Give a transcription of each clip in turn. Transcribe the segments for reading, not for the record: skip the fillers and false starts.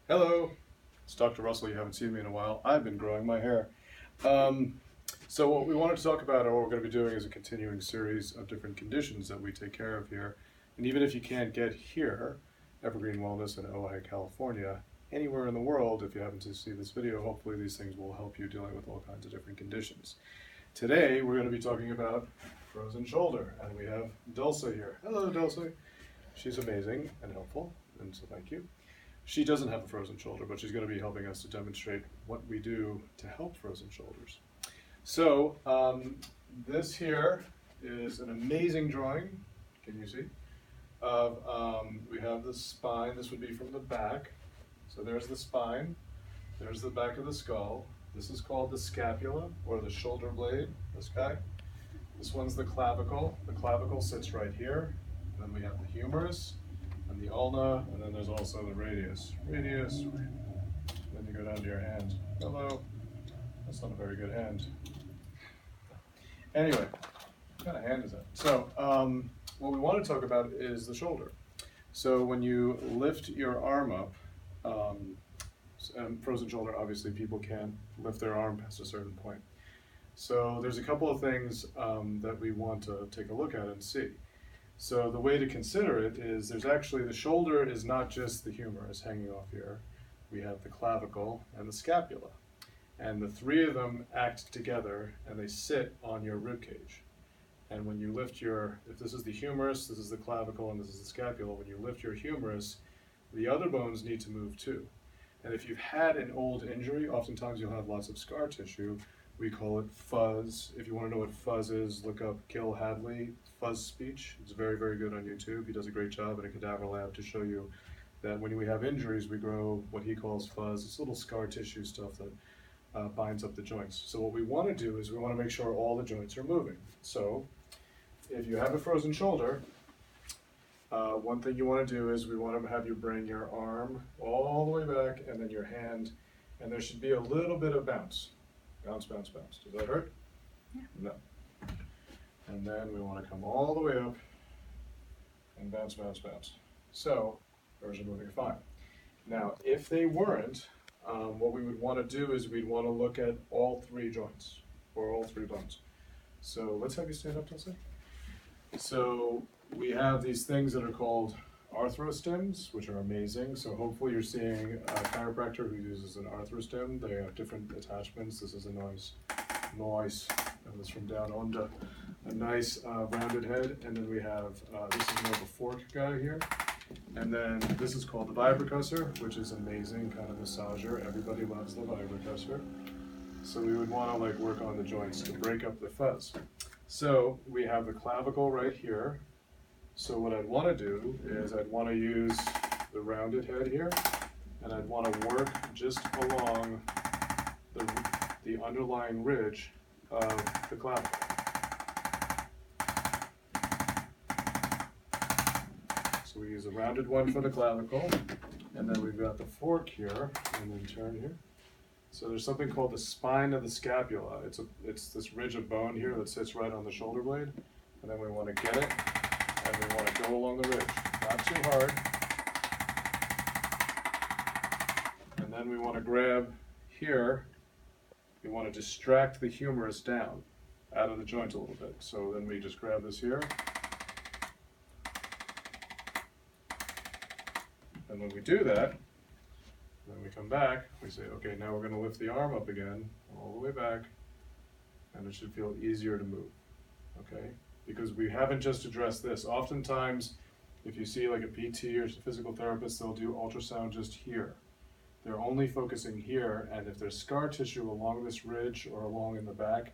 Hello, it's Dr. Russell. You haven't seen me in a while. I've been growing my hair. Um, so what we wanted to talk about, or what we're going to be doing, is a continuing series of different conditions that we take care of here. And even if you can't get here, Evergreen Wellness in Ojai, California, anywhere in the world, if you happen to see this video, hopefully these things will help you dealing with all kinds of different conditions. Today, we're going to be talking about frozen shoulder, and we have Dulce here. Hello, Dulce. She's amazing and helpful, and so thank you. She doesn't have a frozen shoulder, but she's going to be helping us to demonstrate what we do to help frozen shoulders. So this here is an amazing drawing, can you see, of, we have the spine. This would be from the back. So there's the spine, there's the back of the skull. This is called the scapula, or the shoulder blade, this guy. This one's the clavicle. The clavicle sits right here. And then we have the humerus, and the ulna, and then there's also the radius. Radius, then you go down to your hand. Hello. That's not a very good hand. Anyway, what kind of hand is that? So, what we want to talk about is the shoulder. So when you lift your arm up, and frozen shoulder, obviously people can't lift their arm past a certain point. So there's a couple of things that we want to take a look at and see. So the way to consider it is there's actually, the shoulder is not just the humerus hanging off here. We have the clavicle and the scapula. And the three of them act together and they sit on your rib cage. And when you lift your, if this is the humerus, this is the clavicle, and this is the scapula, when you lift your humerus, the other bones need to move too. And if you've had an old injury, oftentimes you'll have lots of scar tissue. We call it fuzz. If you want to know what fuzz is, look up Gil Hadley, Fuzz Speech. It's very, very good on YouTube. He does a great job at a cadaver lab to show you that when we have injuries, we grow what he calls fuzz. It's little scar tissue stuff that binds up the joints. So what we want to do is we want to make sure all the joints are moving. So if you have a frozen shoulder, one thing you want to do is we want to have you bring your arm all the way back and then your hand, and there should be a little bit of bounce. Bounce, bounce, bounce. Does that hurt? Yeah. No. And then we want to come all the way up and bounce, bounce, bounce. So, those are moving fine. Now, if they weren't, what we would want to do is we'd want to look at all three joints, or all three bones. So, let's have you stand up, Tulsi. So, we have these things that are called arthrostems, which are amazing. So hopefully you're seeing a chiropractor who uses an arthrostem. They have different attachments. This is a nice, that was from down under, a nice rounded head. And then we have, this is more of a fork guy here. And then this is called the vibrocussor, which is amazing, kind of massager. Everybody loves the vibrocussor. So we would want to like work on the joints to break up the fuzz. So we have the clavicle right here. So what I'd want to do is I'd want to use the rounded head here, and I'd want to work just along the underlying ridge of the clavicle. So we use a rounded one for the clavicle, and then we've got the fork here, and then turn here. So there's something called the spine of the scapula. It's this ridge of bone here that sits right on the shoulder blade, and then we want to get it. And we want to go along the ridge, not too hard. And then we want to grab here, we want to distract the humerus down, out of the joint a little bit. So then we just grab this here. And when we do that, then we come back, we say, okay, now we're going to lift the arm up again, all the way back, and it should feel easier to move, okay? Because we haven't just addressed this. Oftentimes, if you see like a PT or a physical therapist, they'll do ultrasound just here. They're only focusing here, and if there's scar tissue along this ridge or along in the back,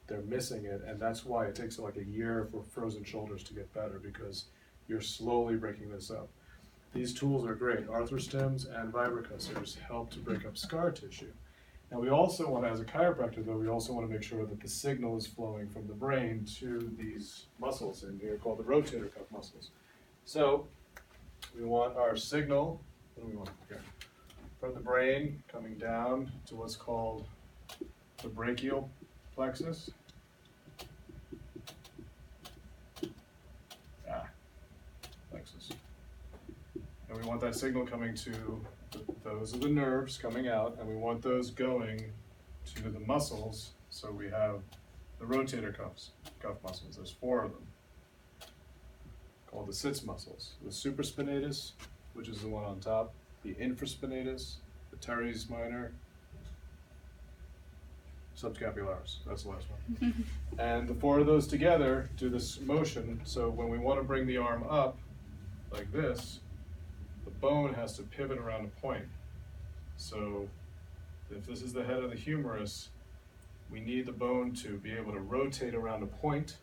they're missing it, and that's why it takes like a year for frozen shoulders to get better, because you're slowly breaking this up. These tools are great. Arthrostems and vibrocussors help to break up scar tissue. Now we also want, as a chiropractor though, we also want to make sure that the signal is flowing from the brain to these muscles in here called the rotator cuff muscles. So we want our signal, what do we want here? From the brain coming down to what's called the brachial plexus. Plexus. And we want that signal coming to, those are the nerves coming out, and we want those going to the muscles. So we have the rotator cuff muscles. There's 4 of them, called the sits muscles. The supraspinatus, which is the one on top, the infraspinatus, the teres minor, subscapularis, that's the last one. And the 4 of those together do this motion, so when we want to bring the arm up, like this, the bone has to pivot around a point. So if this is the head of the humerus, we need the bone to be able to rotate around a point,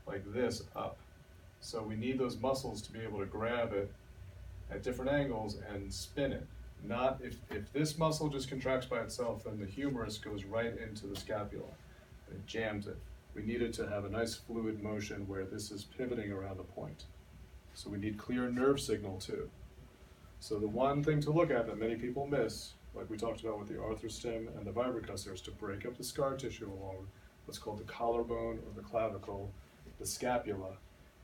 like this, up. So we need those muscles to be able to grab it at different angles and spin it. Not if this muscle just contracts by itself, then the humerus goes right into the scapula. It jams it. We need it to have a nice fluid motion where this is pivoting around a point. So we need clear nerve signal too. So the one thing to look at that many people miss, like we talked about with the arthrostim and the vibrocussor, is to break up the scar tissue along what's called the collarbone or the clavicle, the scapula,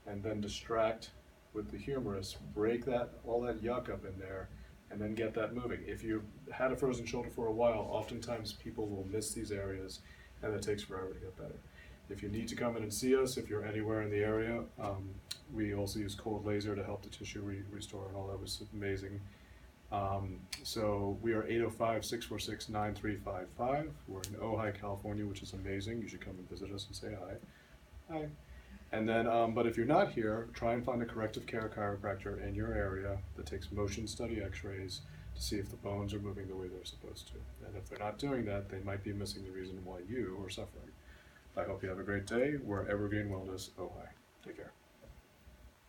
and then distract with the humerus, break that all that yuck up in there, and then get that moving. If you've had a frozen shoulder for a while, oftentimes people will miss these areas, and it takes forever to get better. If you need to come in and see us, if you're anywhere in the area, we also use cold laser to help the tissue restore and all that, was amazing. So we are 805-646-9355. We're in Ojai, California, which is amazing. You should come and visit us and say hi. Hi. And then, but if you're not here, try and find a corrective care chiropractor in your area that takes motion study x-rays to see if the bones are moving the way they're supposed to. And if they're not doing that, they might be missing the reason why you are suffering. I hope you have a great day. We're Evergreen Wellness, Ojai. Take care.